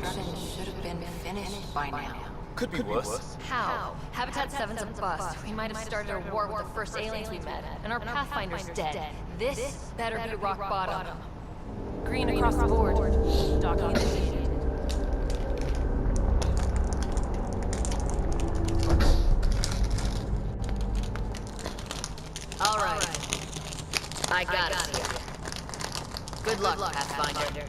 construction should have been finished by now. Could be worse. How? Habitat 7's a bust. We might have started a war with the first aliens we met, and our Pathfinder's dead. This better be rock bottom. Green across the board. Docking initiated. All right. I got it here. Good luck, Pathfinder.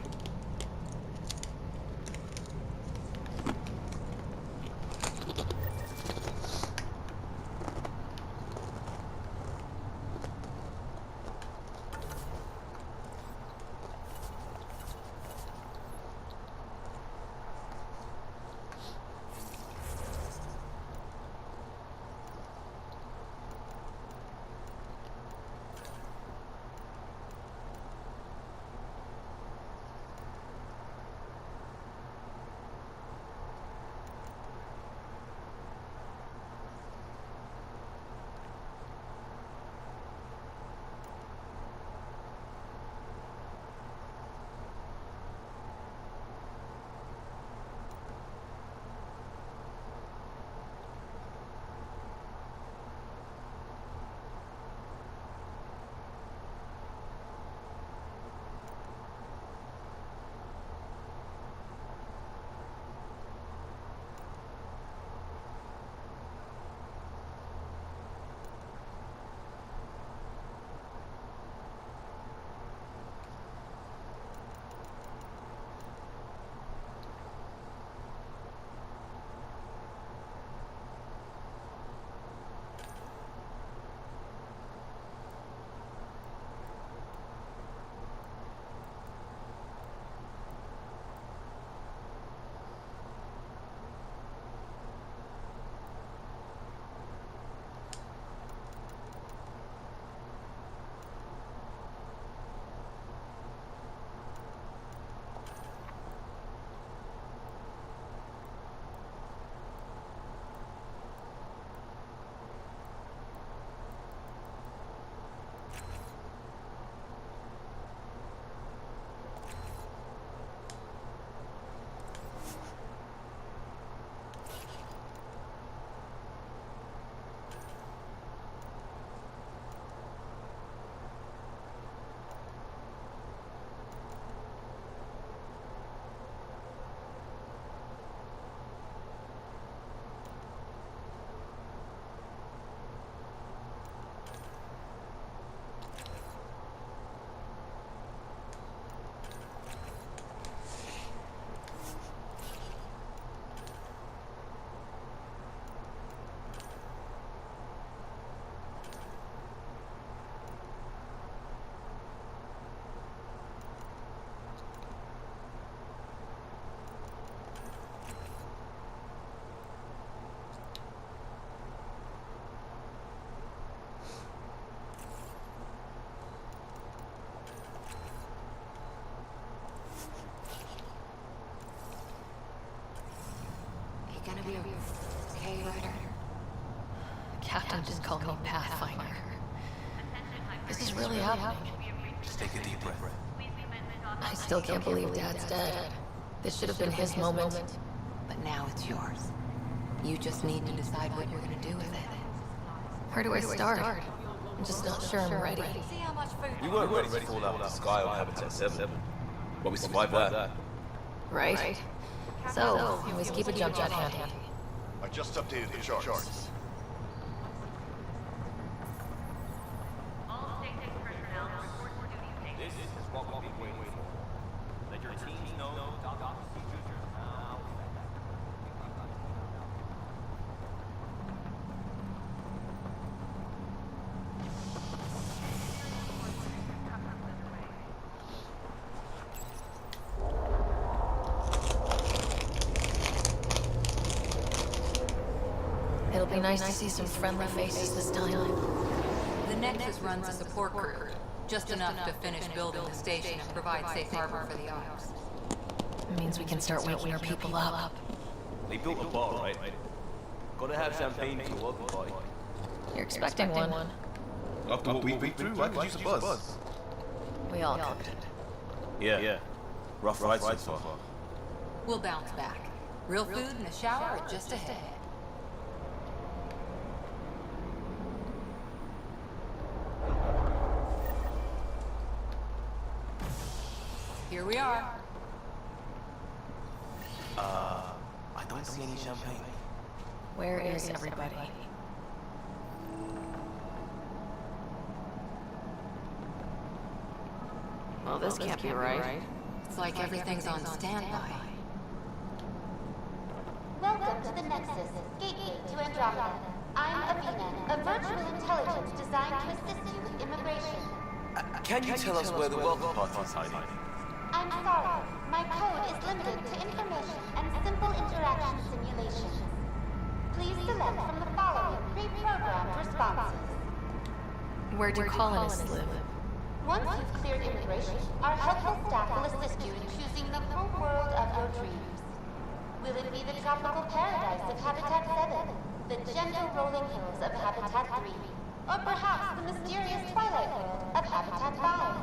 Gonna be okay, Ryder? Captain just called me Pathfinder. This is really happening. Just take a deep breath. I still can't believe Dad's dead. This should have been his moment. But now it's yours. You just need to decide what you're gonna do with it. Where do I start? I'm just not sure I'm ready. We weren't ready to fall out of the sky on Habitat 7. But we survived that. Right? So, always keep a jump jet handy. I just updated the charts. This is what we'll be waiting for. Let your teams know dock procedures are now. It'll be nice to see some friendly faces this time. The Nexus runs a support crew. Just enough to finish building the station and provide safe harbor for the ops. It means we can start waking our people up. They built a bar, right? Gotta have champagne for the welcome party. You're expecting one. After what we've been through, I could use a buzz. We all could. Yeah. Rough ride so far. We'll bounce back. Real food and a shower are just ahead. Here we are. I don't see any champagne. Where is everybody? Well, this can't be right. It's like everything's on standby. Welcome to the Nexus, gateway to Andromeda. I'm Avina, a virtual intelligence designed to assist you with immigration. Can you tell us where the welcome party is hiding? I'm sorry, my code is limited to information and simple interaction simulations. Please select from the following pre-programmed responses. Where do colonists live? Once you've cleared immigration, our helpful staff will assist you in choosing the home world of your dreams. Will it be the tropical paradise of Habitat 7, the gentle rolling hills of Habitat 3, or perhaps the mysterious twilight world of Habitat 5?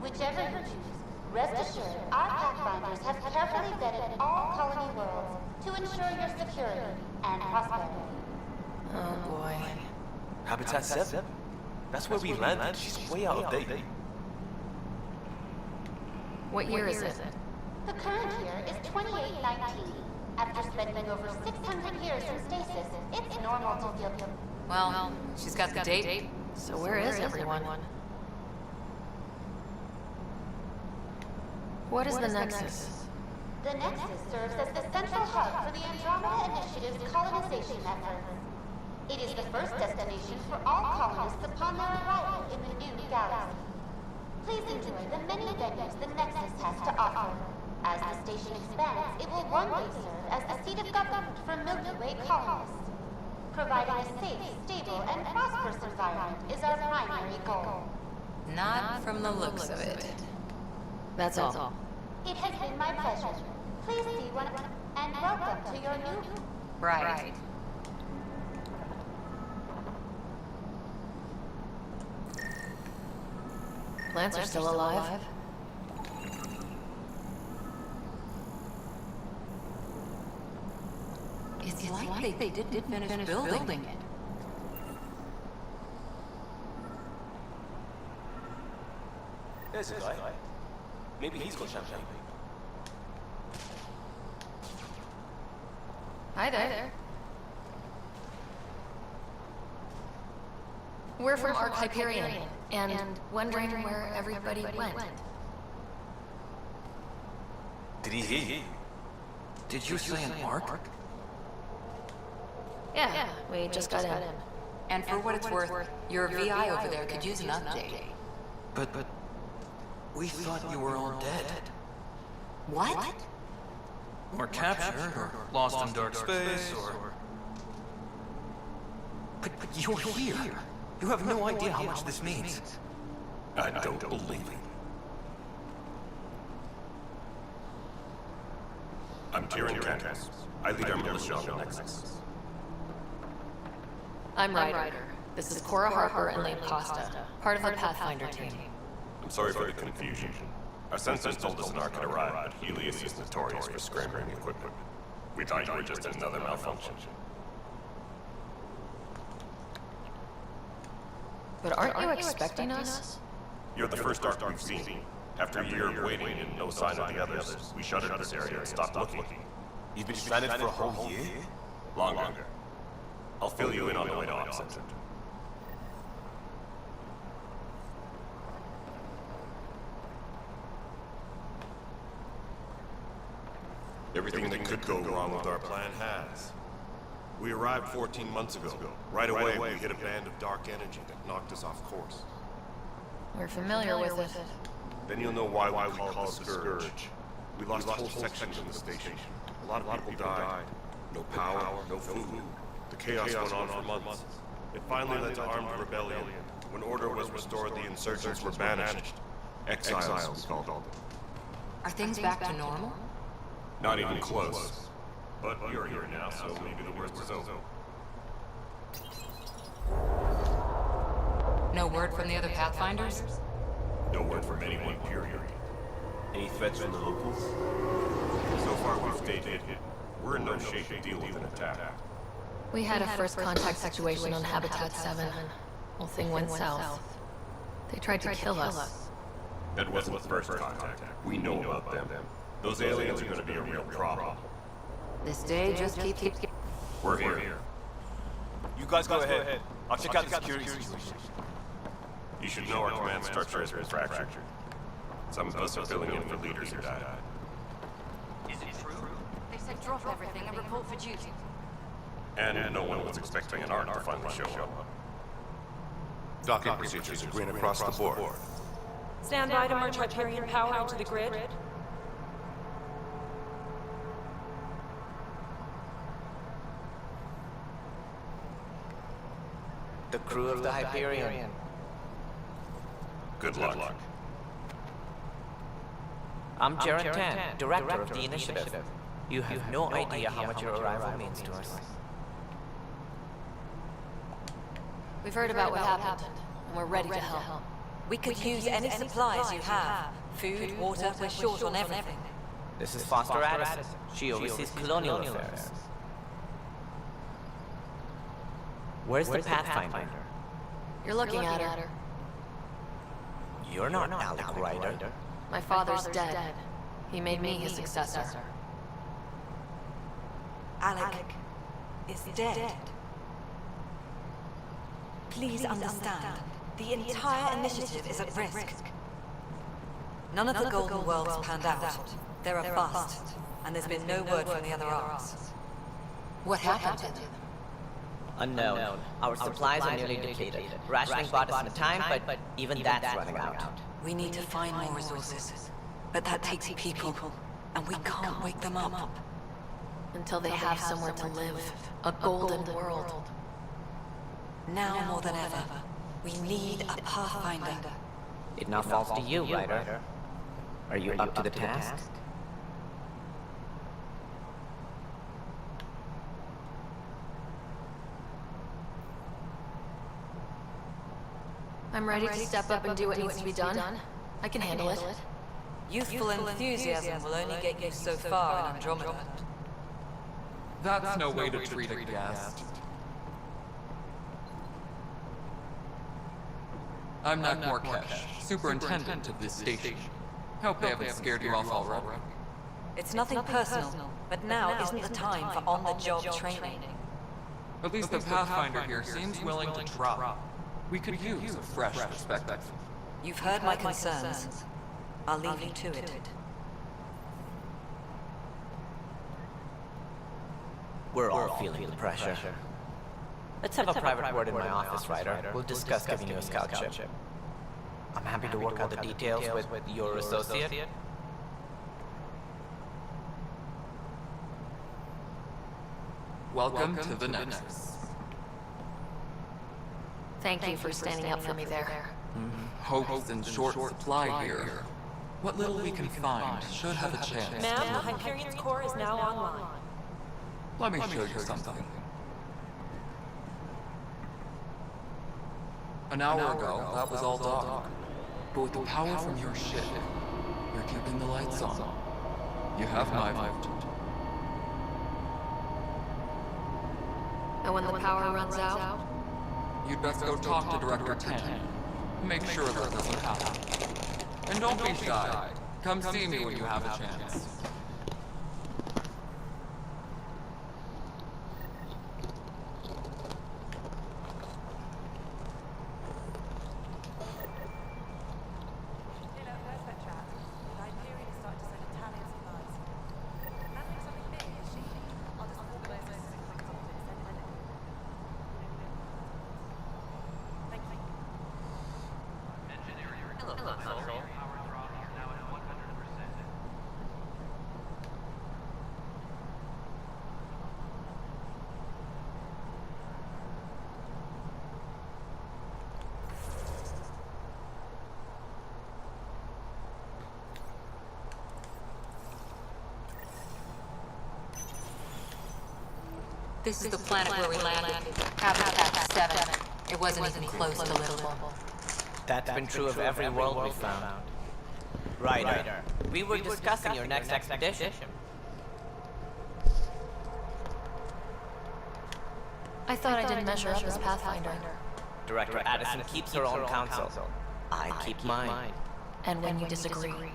Whichever you choose, rest assured our Pathfinders have carefully vetted all colony worlds to ensure your security and prosperity. Oh boy. Habitat 7? That's where we landed. She's way out of date. What year is it? The current year is 2819. After spending over 600 years in stasis, it's normal to feel... Well, she's got the date. So where is everyone? What is the Nexus? The Nexus serves as the central hub for the Andromeda Initiative's colonization efforts. It is the first destination for all colonists upon their arrival in the new galaxy. Please enjoy the many venues the Nexus has to offer. As the station expands, it will one day serve as the seat of government for Milky Way colonists. Providing a safe, stable, and prosperous environment is our primary goal. Not from the looks of it. That's all. It has been my pleasure. Please see one and welcome to your new... Right. Plants are still alive? It's like they did finish building it. There's a guy. Maybe he's got champagne. Hi there. We're from Arc Hyperion, and wondering where everybody went. Did he hear you? Did you say an arc? Yeah, we just got in. And for what it's worth, your VI over there could use an update. But we thought you were all dead. What? Or captured, or lost in dark space, or... But you're here. You have no idea how much this means. I don't believe it. I'm Tyrion Candace. I lead our militia on the Nexus. I'm Ryder. This is Cora Harper and Lane Costa, part of the Pathfinder team. I'm sorry for the confusion. Our sensors told us an arc had arrived, but Helios is notorious for scrambling equipment. We thought you were just another malfunction. But aren't you expecting us? You're the first arc we've seen. After a year of waiting and no sign of the others, we shuttered this area and stopped looking. You've been stranded for a whole year? Longer. I'll fill you in on the way to Op Center. Everything that could go wrong with our plan has. We arrived 14 months ago. Right away, we hit a band of dark energy that knocked us off course. We're familiar with it. Then you'll know why we call it the Scourge. We lost whole sections of the station. A lot of people died. No power, no food. The chaos went on for months. It finally led to armed rebellion. When order was restored, the insurgents were banished. Exiles, we called them. Are things back to normal? Not even close. But you're here now, so maybe the worst is over. No word from the other Pathfinders? No word from anyone, period. Any threats from the locals? So far, we've stayed hidden. We're in no shape to deal with an attack. We had a first contact situation on Habitat 7. Whole thing went south. They tried to kill us. That wasn't the first contact. We know about them. Those aliens are going to be a real problem. This day just keeps... We're here. You guys go ahead. I'll check out the security situation. You should know our command structure has been fractured. Some of us are filling in for leaders who died. Is it true? They said drop everything and report for duty. And no one was expecting an ARC to finally show up. Docking procedures are green across the board. Stand by to merge Hyperion power into the grid. The crew of the Hyperion. Good luck. I'm Jaren Tan, director of the initiative. You have no idea how much your arrival means to us. We've heard about what happened, and we're ready to help. We could use any supplies you have. Food, water, we're short on everything. This is Foster Addison. She oversees colonial affairs. Where's the Pathfinder? You're looking at her. You're not Alec Ryder. My father's dead. He made me his successor. Alec is dead. Please understand, the entire initiative is at risk. None of the Golden Worlds panned out. They're a bust, and there's been no word from the other arcs. What happened to them? Unknown. Our supplies are nearly depleted. Rationing bought us some time, but even that's running out. We need to find more resources. But that takes people, and we can't wake them up. Until they have somewhere to live. A golden world. Now more than ever, we need a Pathfinder. It now falls to you, Ryder. Are you up to the task? I'm ready to step up and do what needs to be done. I can handle it. Youthful enthusiasm will only get you so far in Andromeda. That's no way to treat a guest. I'm Nak Morkesh, superintendent of this station. Hope they haven't scared you off already. It's nothing personal, but now isn't the time for on-the-job training. At least the Pathfinder here seems willing to try. We could use a fresh perspective. You've heard my concerns. I'll leave you to it. We're all feeling the pressure. Let's have a private word in my office, Ryder. We'll discuss giving you a scout ship. I'm happy to work out the details with your associate. Welcome to the Nexus. Thank you for standing up for me there. Hope's in short supply here. What little we can find should have a chance. Ma'am, the Hyperion's core is now online. Let me show you something. An hour ago, that was all dark. But with the power from your ship, you're keeping the lights on. You have my vote. And when the power runs out? You'd best go talk to Director Tan. Make sure that doesn't happen. And don't be shy. Come see me when you have a chance. This is the planet where we landed. Habitat 7. It wasn't even close to livable. That's been true of every world we found. Ryder, we were discussing your next expedition. I thought I didn't measure up as Pathfinder. Director Addison keeps her own counsel. I keep mine. And when you disagree?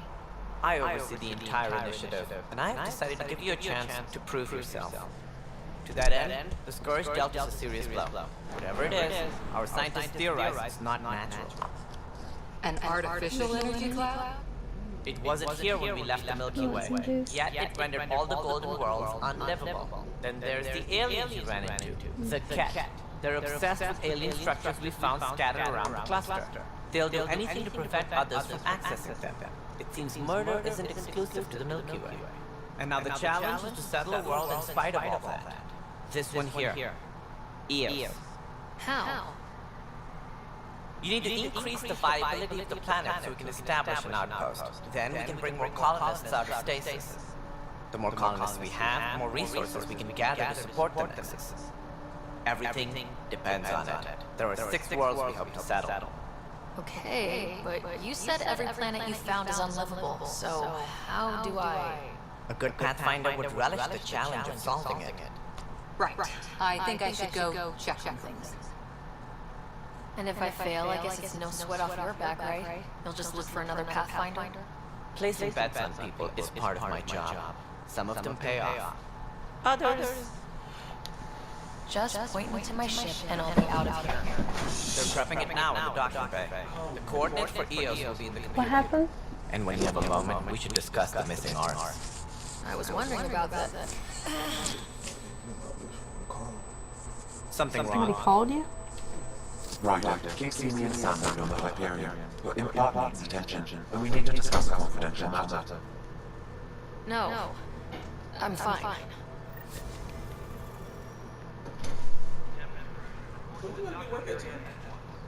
I oversee the entire initiative, and I have decided to give you a chance to prove yourself. To that end, the Scourge dealt us a serious blow. Whatever it is, our scientists theorize it's not natural. An artificial energy cloud? It wasn't here when we left the Milky Way, yet it rendered all the golden worlds unlivable. Then there's the aliens you ran into, the Ket. They're obsessed with alien structures we found scattered around the cluster. They'll do anything to prevent others from accessing them. It seems murder isn't exclusive to the Milky Way. And now the challenge is to settle a world in spite of all that. This one here, Eos. How? You need to increase the viability of the planet so we can establish an outpost. Then we can bring more colonists out of stasis. The more colonists we have, the more resources we can gather to support the Nexus. Everything depends on it. There are 6 worlds we hope to settle. Okay, but you said every planet you found is unlivable, so how do I... A good Pathfinder would relish the challenge of solving it. Right. I think I should go check on things. And if I fail, I guess it's no sweat off your back, right? You'll just look for another Pathfinder? Placing bets on people is part of my job. Some of them pay off. Others... Just point me to my ship and I'll be out of here. They're prepping it now in the docking bay. The coordinates for Eos will be in the computer. What happened? And when you have a moment, we should discuss the missing arts. I was wondering about that. Something wrong. Somebody called you? Ryder, keep seeing me and Sam on the Hyperion. Your implant needs attention, and we need to discuss a confidential matter. No. I'm fine.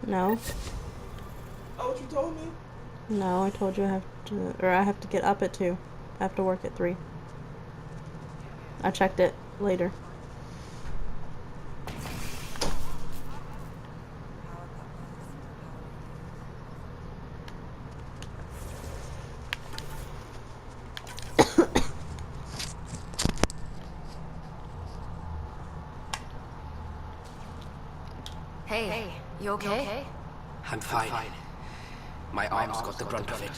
No. Oh, what you told me? No, I told you I have to get up at 2. I have to work at 3. I checked it later. Hey, you okay? I'm fine. My arms got the brunt of it.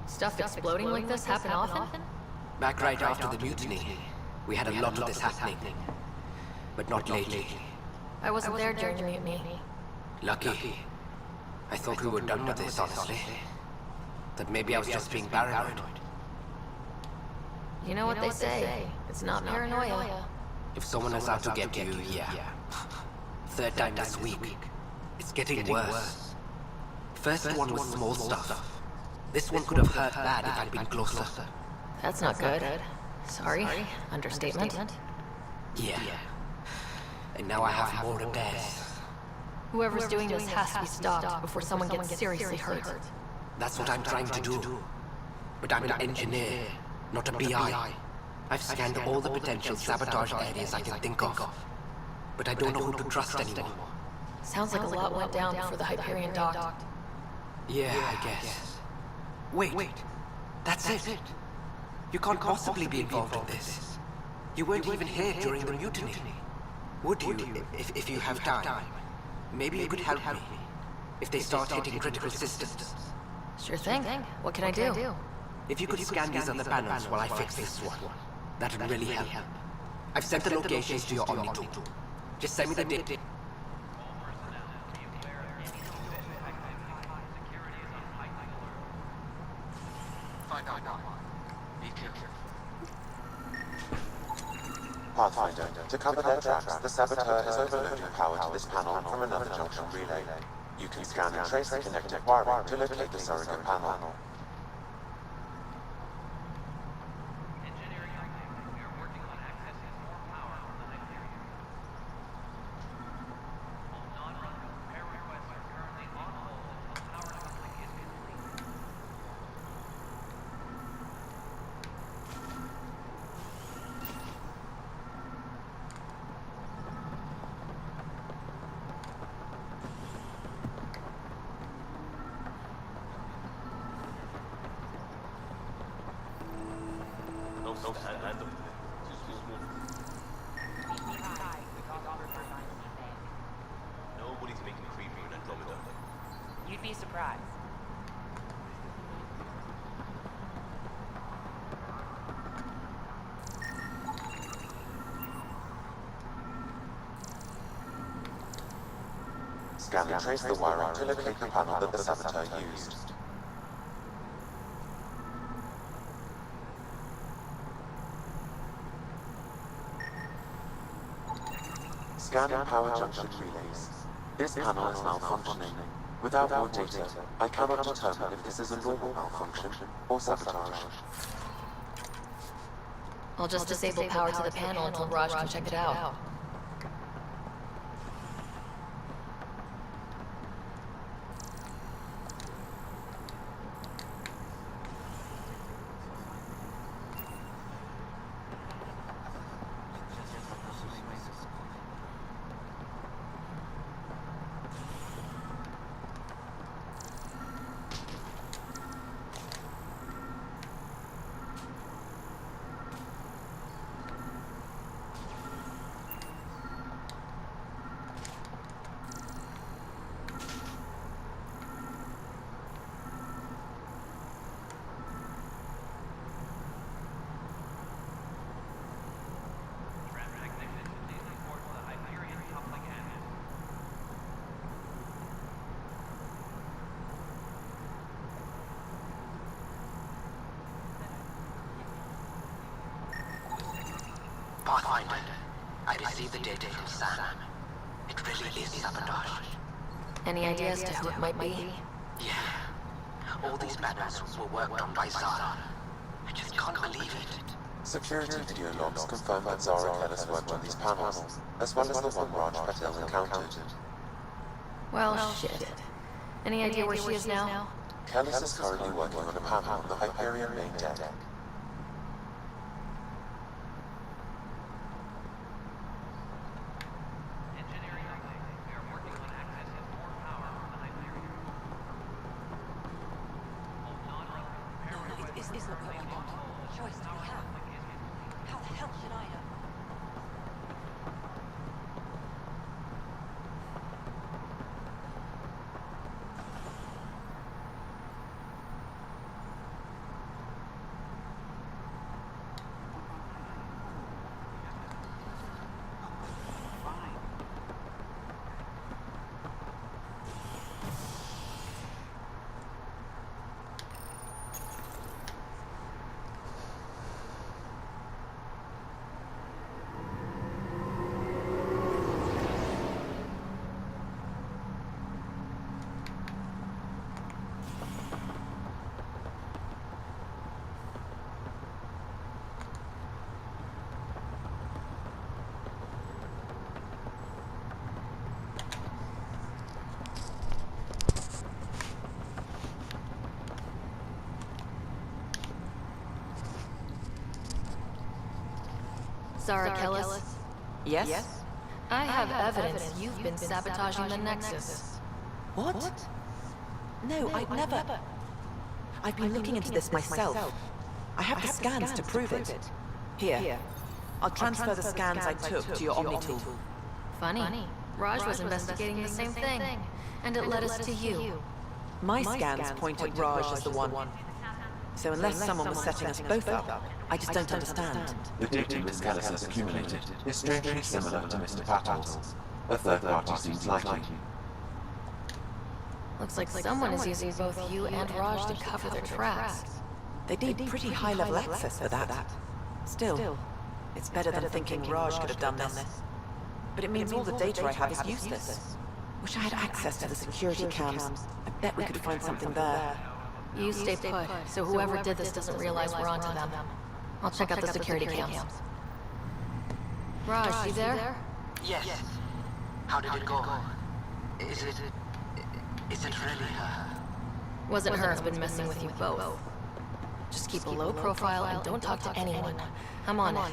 Stuff exploding like this happen often? Back right after the mutiny, we had a lot of this happening. But not lately. I wasn't there during the mutiny. Lucky. I thought we were done with this, honestly. That maybe I was just being paranoid. You know what they say, it's not paranoia. If someone is out to get you, yeah. 3rd time this week. It's getting worse. First one was small stuff. This one could have hurt bad if I'd been closer. That's not good. Sorry. Understatement. Yeah. And now I have more repairs. Whoever's doing this has to be stopped before someone gets seriously hurt. That's what I'm trying to do. But I'm an engineer, not a PI. I've scanned all the potential sabotage areas I can think of. But I don't know who to trust anymore. Sounds like a lot went down before the Hyperion docked. Yeah, I guess. Wait. That's it. You can't possibly be involved in this. You weren't even here during the mutiny. Would you, if you have time? Maybe you could help me. If they start hitting critical systems. Sure thing. What can I do? If you could scan these other panels while I fix this one, that would really help. I've sent the locations to your Omni 2. Just send me the date. Pathfinder, to cover their tracks, the Saboteur has overloaded power to this panel from another junction relay. You can scan and trace the connected wiring to locate the surrogate panel. to handle. Nobody's making creeper in Andromeda. You'd be surprised. Scan and trace the wiring to locate the panel that the saboteur used. Scan and power junction relays. This panel is malfunctioning. Without more data, I cannot determine if this is a normal malfunction or sabotage. I'll just disable power to the panel until Raj can check it out. Pathfinder, I received the data from Sam. It really is sabotage. Any idea as to who it might be? Yeah. All these panels were worked on by Zara. I just can't believe it. Security video logs confirm that Zara Kellis worked on these panels, as well as the one Raj Patel encountered. Well, shit. Any idea where she is now? Kellis is currently working on a panel on the Hyperion main deck. Zara Kellis? Yes? I have evidence you've been sabotaging the Nexus. What? No, I'd never. I've been looking into this myself. I have the scans to prove it. Here. I'll transfer the scans I took to your Omni tool. Funny. Raj was investigating the same thing, and it led us to you. My scans point at Raj as the one. So unless someone was setting us both up, I just don't understand. The data Miss Kellis has accumulated is strangely similar to Mr. Patel's. A third party seems likely. Looks like someone is using both you and Raj to cover their tracks. They need pretty high-level access for that. Still, it's better than thinking Raj could have done this. But it means all the data I have is useless. Wish I had access to the security cams. I bet we could find something there. You stay put, so whoever did this doesn't realize we're onto them. I'll check out the security cams. Raj, you there? Yes. How did it go? Is it really her? Wasn't her, it's been messing with you both. Just keep a low profile and don't talk to anyone. I'm on it.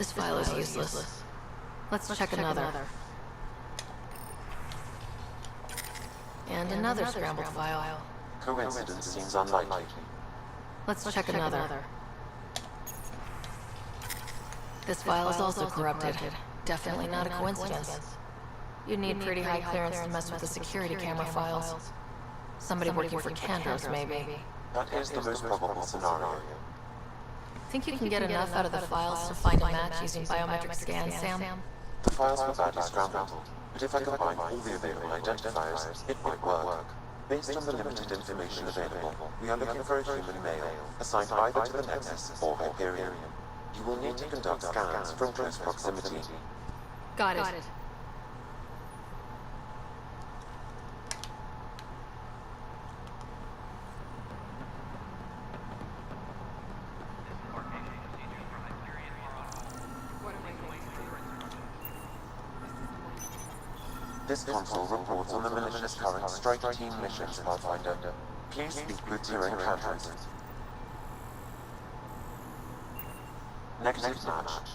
This file is useless. Let's check another. And another scrambled file. Coincidence seems unlikely. Let's check another. This file is also corrupted. Definitely not a coincidence. You'd need pretty high clearance to mess with the security camera files. Somebody working for Candros, maybe. That is the most probable scenario. Think you can get enough out of the files to find a match using biometric scans, Sam? The files were badly scrambled, but if I combine all the available identifiers, it might work. Based on the limited information available, we are looking for a human male, assigned either to the Nexus or Hyperion. You will need to conduct scans from close proximity. Got it. This console reports on the malicious current Strike Team missions, Pathfinder. Please speak with Tyrion Candros. Negative match.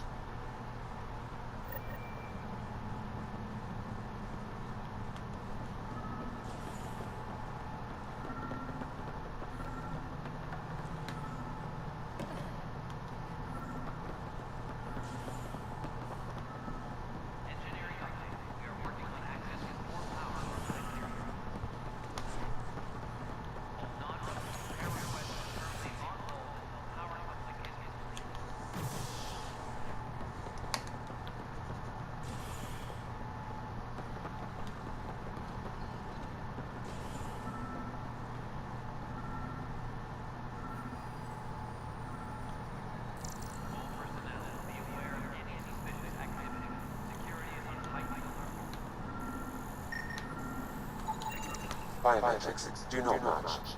Biometrics do not match.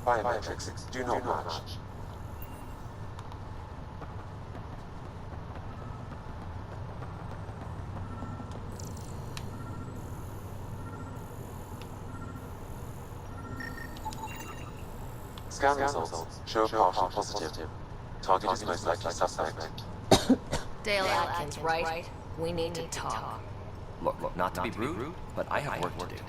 Biometrics do not match. Scan results show a partial positive. Target is most likely suspect. Dale Atkins, right? We need to talk. Look, not to be rude, but I have work to do.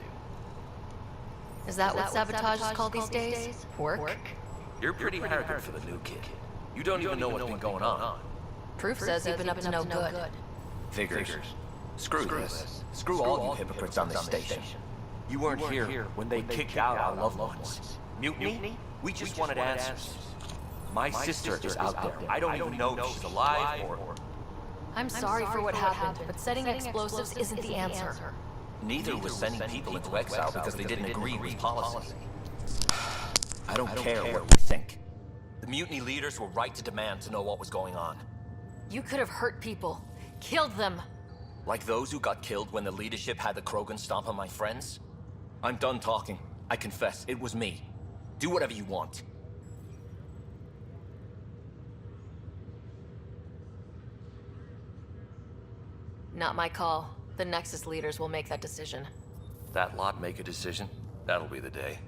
Is that what sabotage is called these days? Work? You're pretty arrogant for the new kid. You don't even know what's been going on. Proof says you've been up to no good. Figures. Screw this. Screw all you hypocrites on this station. You weren't here when they kicked out our loved ones. Mutiny? We just wanted answers. My sister is out there. I don't even know if she's alive or... I'm sorry for what happened, but setting explosives isn't the answer. Neither was sending people into exile because they didn't agree with policy. I don't care what we think. The mutiny leaders were right to demand to know what was going on. You could have hurt people. Killed them. Like those who got killed when the leadership had the Krogan stomp on my friends? I'm done talking. I confess, it was me. Do whatever you want. Not my call. The Nexus leaders will make that decision. That lot make a decision? That'll be the day.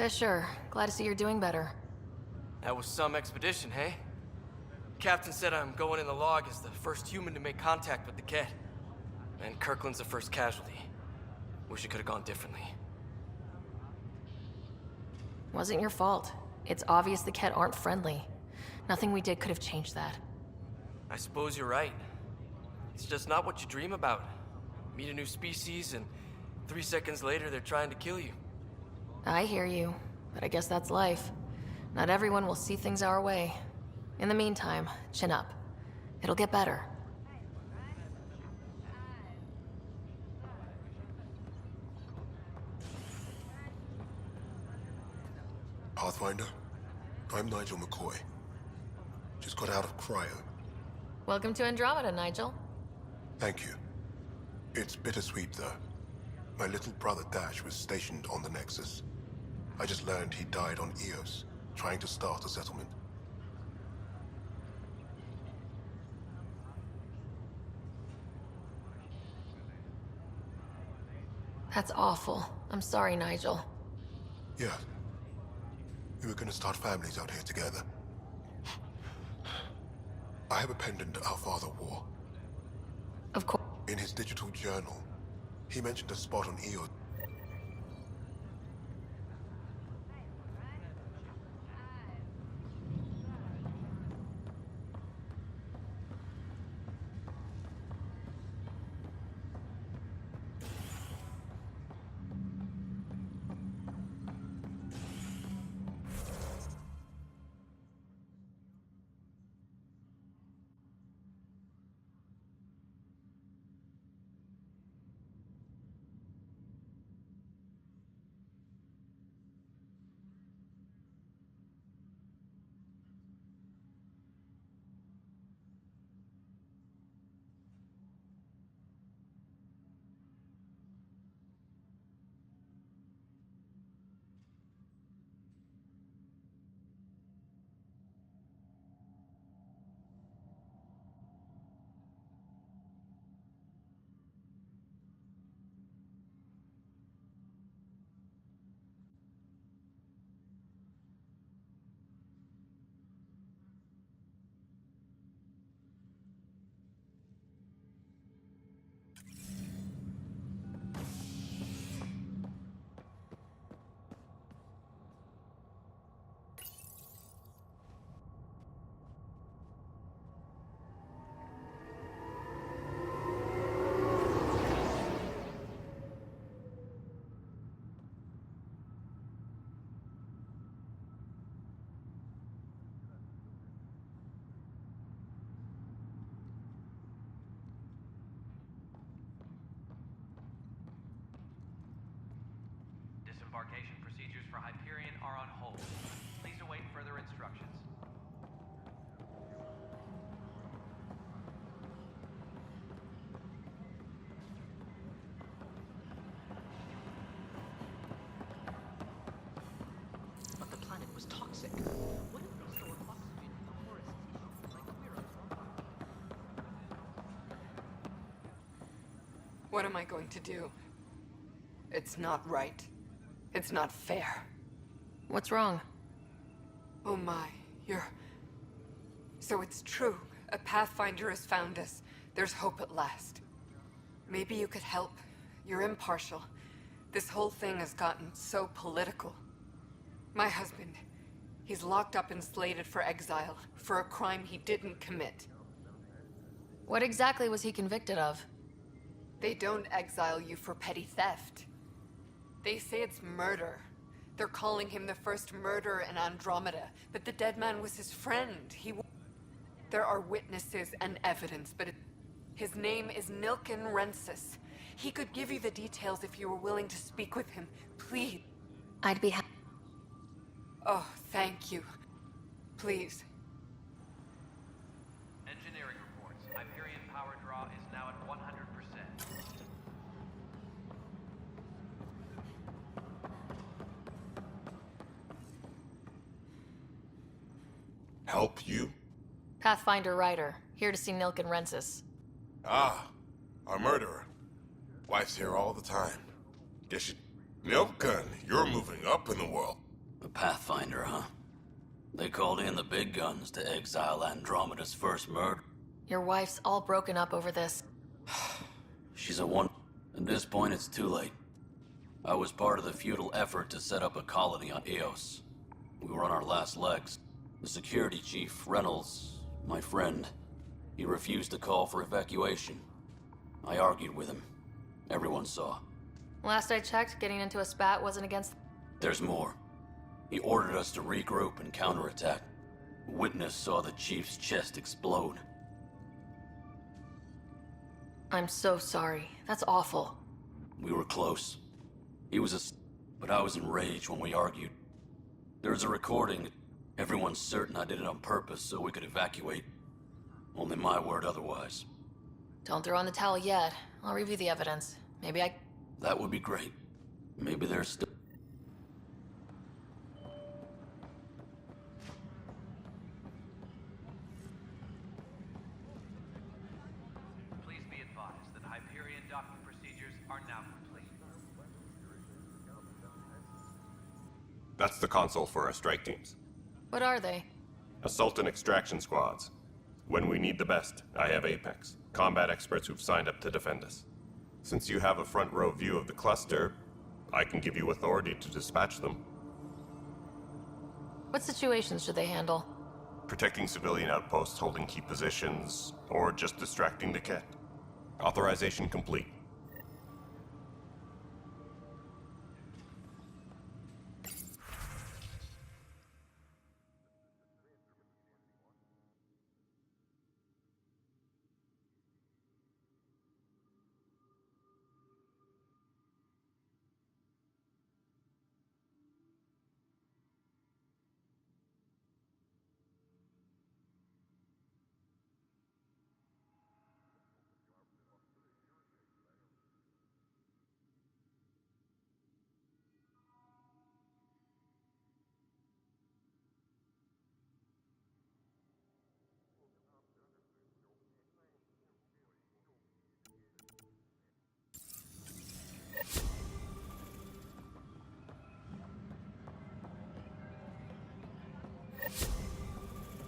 Fisher, glad to see you're doing better. That was some expedition, hey? Captain said I'm going in the log as the first human to make contact with the Ket. And Kirkland's the first casualty. Wish it could have gone differently. Wasn't your fault. It's obvious the Ket aren't friendly. Nothing we did could have changed that. I suppose you're right. It's just not what you dream about. Meet a new species and 3 seconds later they're trying to kill you. I hear you, but I guess that's life. Not everyone will see things our way. In the meantime, chin up. It'll get better. Pathfinder, I'm Nigel McCoy. Just got out of cryo. Welcome to Andromeda, Nigel. Thank you. It's bittersweet, though. My little brother Dash was stationed on the Nexus. I just learned he died on Eos, trying to start a settlement. That's awful. I'm sorry, Nigel. Yeah. We were gonna start families out here together. I have a pendant our father wore. Of course. In his digital journal, he mentioned a spot on Eos. Disembarkation procedures for Hyperion are on hold. Please await further instructions. But the planet was toxic. What if they stored oxygen in the forest like we're? What am I going to do? It's not right. It's not fair. What's wrong? Oh my, So it's true. A Pathfinder has found us. There's hope at last. Maybe you could help. You're impartial. This whole thing has gotten so political. My husband, he's locked up and slated for exile for a crime he didn't commit. What exactly was he convicted of? They don't exile you for petty theft. They say it's murder. They're calling him the first murderer in Andromeda, but the dead man was his friend. There are witnesses and evidence, but his name is Nilken Rensis. He could give you the details if you were willing to speak with him. Please. I'd be happy. Oh, thank you. Please. Engineering reports. Hyperion power draw is now at 100%. Help you? Pathfinder Ryder, here to see Nilken Rensis. Ah, our murderer. Wife's here all the time. Guess you... Milken, you're moving up in the world. A Pathfinder, huh? They called in the big guns to exile Andromeda's first murder. Your wife's all broken up over this. She's a one. At this point, it's too late. I was part of the futile effort to set up a colony on Eos. We were on our last legs. The security chief, Reynolds, my friend, he refused to call for evacuation. I argued with him. Everyone saw. Last I checked, getting into a spat wasn't against... There's more. He ordered us to regroup and counterattack. A witness saw the chief's chest explode. I'm so sorry. That's awful. We were close. He was but I was enraged when we argued. There's a recording. Everyone's certain I did it on purpose so we could evacuate. Only my word otherwise. Don't throw in the towel yet. I'll review the evidence. Maybe I... That would be great. Maybe there's still... Please be advised that Hyperion docking procedures are now complete. That's the console for our strike teams. What are they? Assault and extraction squads. When we need the best, I have Apex, combat experts who've signed up to defend us. Since you have a front row view of the cluster, I can give you authority to dispatch them. What situations should they handle? Protecting civilian outposts, holding key positions, or just distracting the Ket. Authorization complete.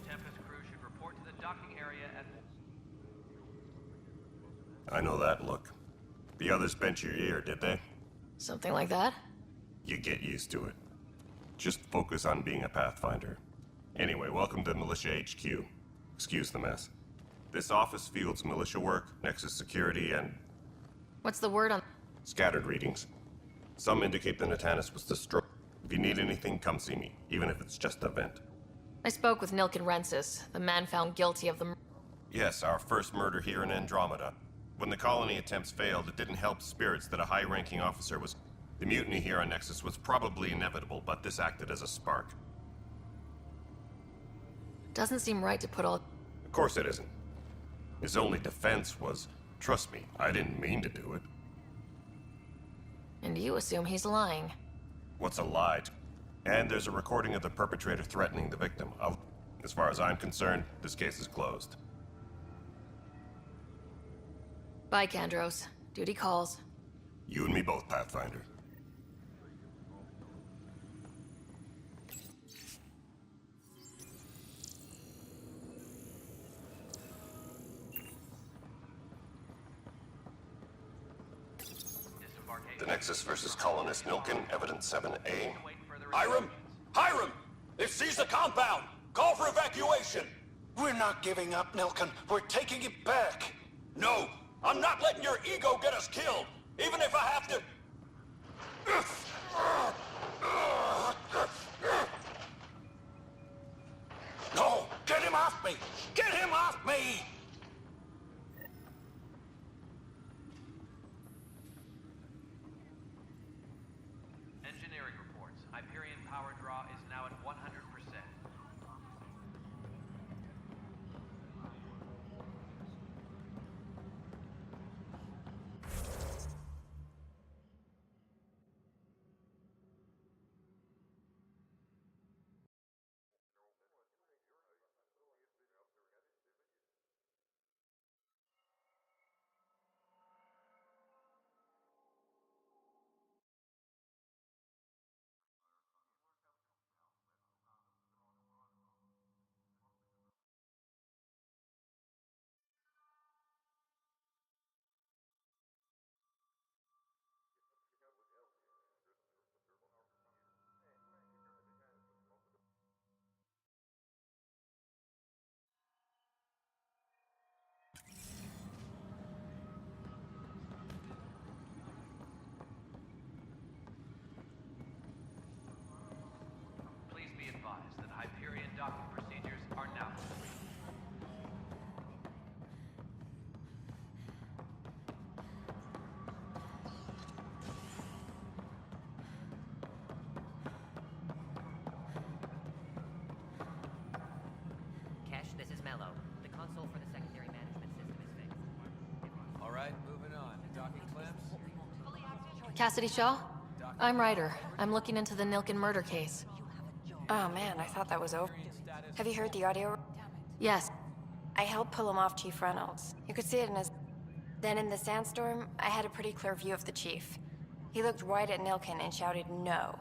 Tempest crew should report to the docking area at... I know that look. The others bent your ear, did they? Something like that? You get used to it. Just focus on being a Pathfinder. Anyway, welcome to Militia HQ. Excuse the mess. This office fields militia work, Nexus security, and... What's the word on... Scattered readings. Some indicate the Natanus was destroyed. If you need anything, come see me, even if it's just a vent. I spoke with Nilken Rensis, the man found guilty of the... Yes, our first murder here in Andromeda. When the colony attempts failed, it didn't help spirits that a high-ranking officer was... The mutiny here on Nexus was probably inevitable, but this acted as a spark. Doesn't seem right to put all... Of course it isn't. His only defense was, trust me, I didn't mean to do it. And you assume he's lying. What's a lie? And there's a recording of the perpetrator threatening the victim. As far as I'm concerned, this case is closed. Bye, Kandros. Duty calls. You and me both, Pathfinder. The Nexus versus Colonist Nilken, Evidence 7A. Hiram! Hiram! They've seized the compound! Call for evacuation! We're not giving up, Nilken. We're taking it back. No! I'm not letting your ego get us killed! Even if I have to... No! Get him off me! Get him off me! Engineering reports. Hyperion power draw is now at 100%. Cassidy Shaw? I'm Ryder. I'm looking into the Nilkin murder case. Oh man, I thought that was over. Have you heard the audio? Yes. I helped pull him off Chief Reynolds. You could see it in his... Then in the sandstorm, I had a pretty clear view of the chief. He looked right at Nilkin and shouted no.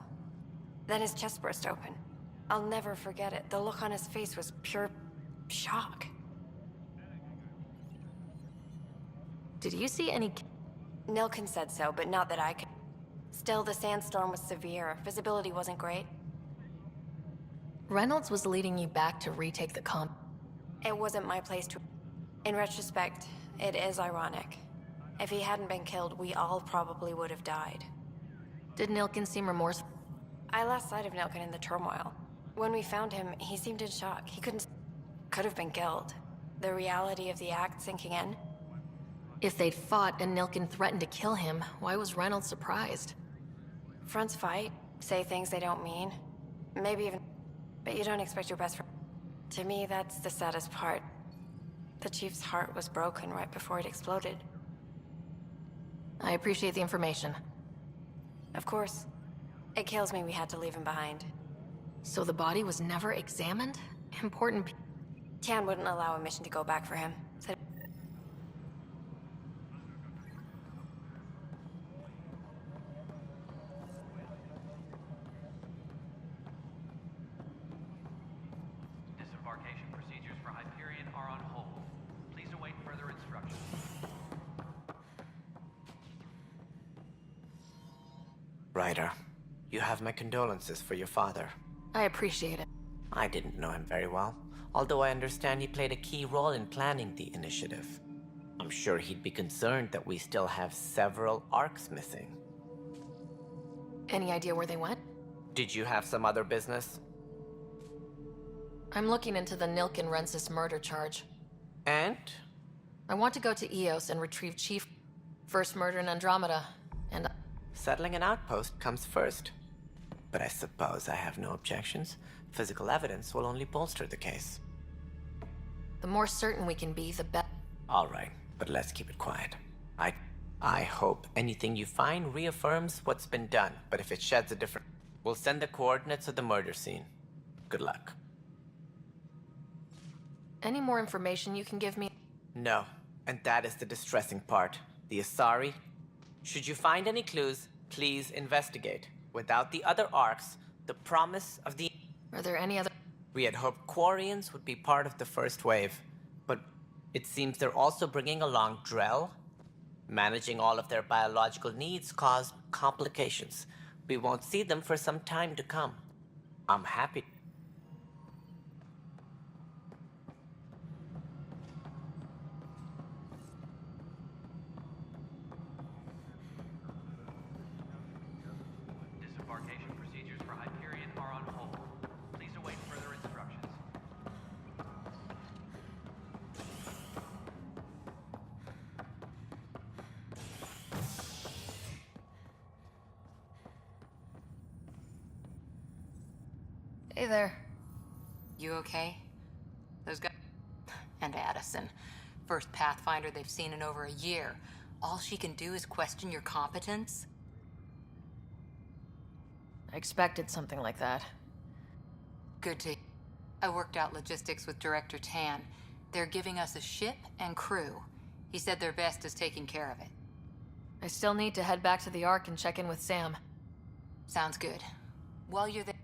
Then his chest burst open. I'll never forget it. The look on his face was pure shock. Did you see any... Nilkin said so, but not that I could. Still, the sandstorm was severe. Visibility wasn't great. Reynolds was leading you back to retake the comp. It wasn't my place to... In retrospect, it is ironic. If he hadn't been killed, we all probably would have died. Did Nilkin seem remorseful? I lost sight of Nilkin in the turmoil. When we found him, he seemed in shock. He could have been killed. The reality of the act sinking in. If they'd fought and Nilkin threatened to kill him, why was Reynolds surprised? Fronts fight, say things they don't mean. Maybe even... But you don't expect your best friend... To me, that's the saddest part. The Chief's heart was broken right before it exploded. I appreciate the information. Of course. It kills me we had to leave him behind. So the body was never examined? Important... Tian wouldn't allow a mission to go back for him. Said... Disembarkation procedures for Hyperion are on hold. Please await further instructions. Ryder, you have my condolences for your father. I appreciate it. I didn't know him very well, although I understand he played a key role in planning the initiative. I'm sure he'd be concerned that we still have several arcs missing. Any idea where they went? Did you have some other business? I'm looking into the Nilkin Rensis murder charge. And? I want to go to Eos and retrieve Chief... First murder in Andromeda, and... Settling an outpost comes first. But I suppose I have no objections. Physical evidence will only bolster the case. The more certain we can be, the better. All right, but let's keep it quiet. I hope anything you find reaffirms what's been done, but if it sheds a different... We'll send the coordinates of the murder scene. Good luck. Any more information you can give me? No, and that is the distressing part. The Asari. Should you find any clues, please investigate. Without the other arcs, the promise of the... Are there any other... We had hoped Quarians would be part of the first wave, but it seems they're also bringing along Drell. Managing all of their biological needs caused complications. We won't see them for some time to come. I'm happy. Disembarkation procedures for Hyperion are on hold. Please await further instructions. Hey there. You okay? Those guys... And Addison. First Pathfinder they've seen in over a year. All she can do is question your competence? I expected something like that. Good to... I worked out logistics with Director Tan. They're giving us a ship and crew. He said their best is taking care of it. I still need to head back to the Ark and check in with Sam. Sounds good. While you're there...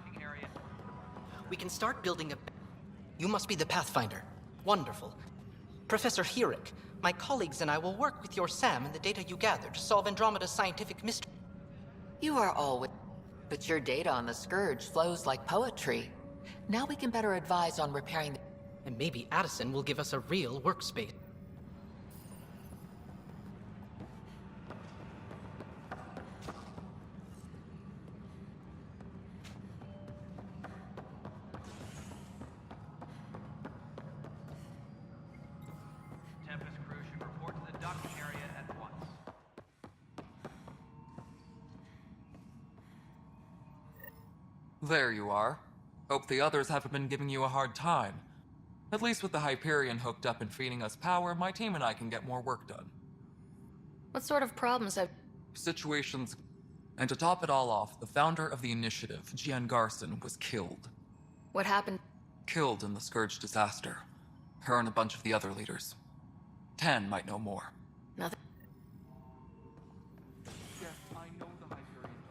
docking area. We can start building a... You must be the Pathfinder. Wonderful. Professor Herrick, my colleagues and I will work with your Sam and the data you gather to solve Andromeda's scientific mystery. You are always... But your data on the Scourge flows like poetry. Now we can better advise on repairing the... And maybe Addison will give us a real workspace. Tempest crew should report to the docking area at once. There you are. Hope the others haven't been giving you a hard time. At least with the Hyperion hooked up and feeding us power, my team and I can get more work done. What sort of problems have... Situations... And to top it all off, the founder of the initiative, Gian Garson, was killed. What happened? Killed in the Scourge disaster. Her and a bunch of the other leaders. 10 might know more. Nothing. Yes, I know the Hyperion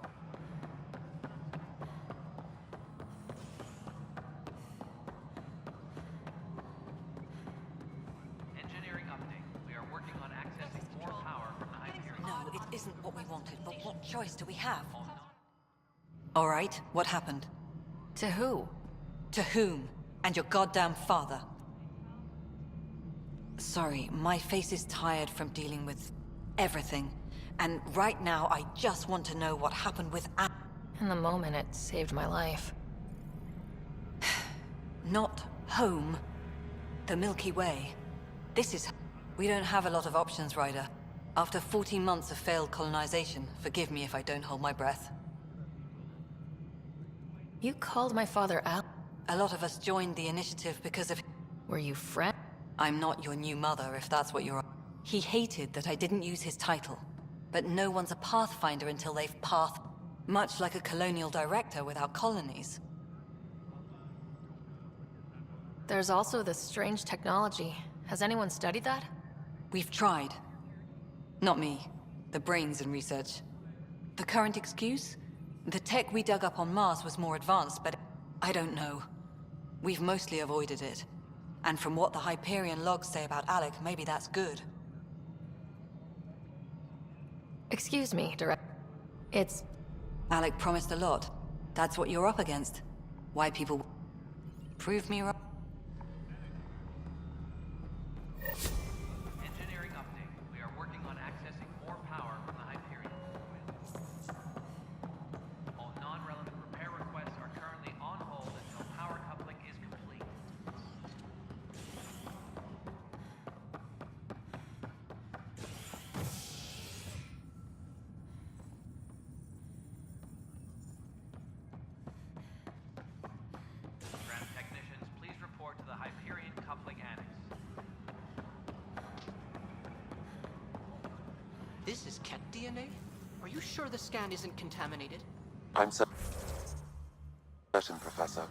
Engineering update. We are working on accessing more power from the Hyperion. No, it isn't what we wanted, but what choice do we have? All right, what happened? To who? To whom? And your goddamn father. Sorry, my face is tired from dealing with everything. And right now, I just want to know what happened with In the moment, it saved my life. Not home. The Milky Way. This is... We don't have a lot of options, Ryder. After 14 months of failed colonization, forgive me if I don't hold my breath. You called my father out? A lot of us joined the initiative because of... Were you friends? I'm not your new mother, if that's what you're... He hated that I didn't use his title. But no one's a Pathfinder until they've pathed... Much like a colonial director without colonies. There's also this strange technology. Has anyone studied that? We've tried. Not me. The brains in research. The current excuse? The tech we dug up on Mars was more advanced, but... I don't know. We've mostly avoided it. And from what the Hyperion logs say about Alec, maybe that's good. Excuse me, Direct. It's... Alec promised a lot. That's what you're up against. Why people... Prove me wrong. Engineering update. We are working on accessing more power from the Hyperion. All non-relevant repair requests are currently on hold until power coupling is complete. Ground technicians, please report to the Hyperion coupling annex. This is cat DNA? Are you sure the scan isn't contaminated? I'm certain, Professor.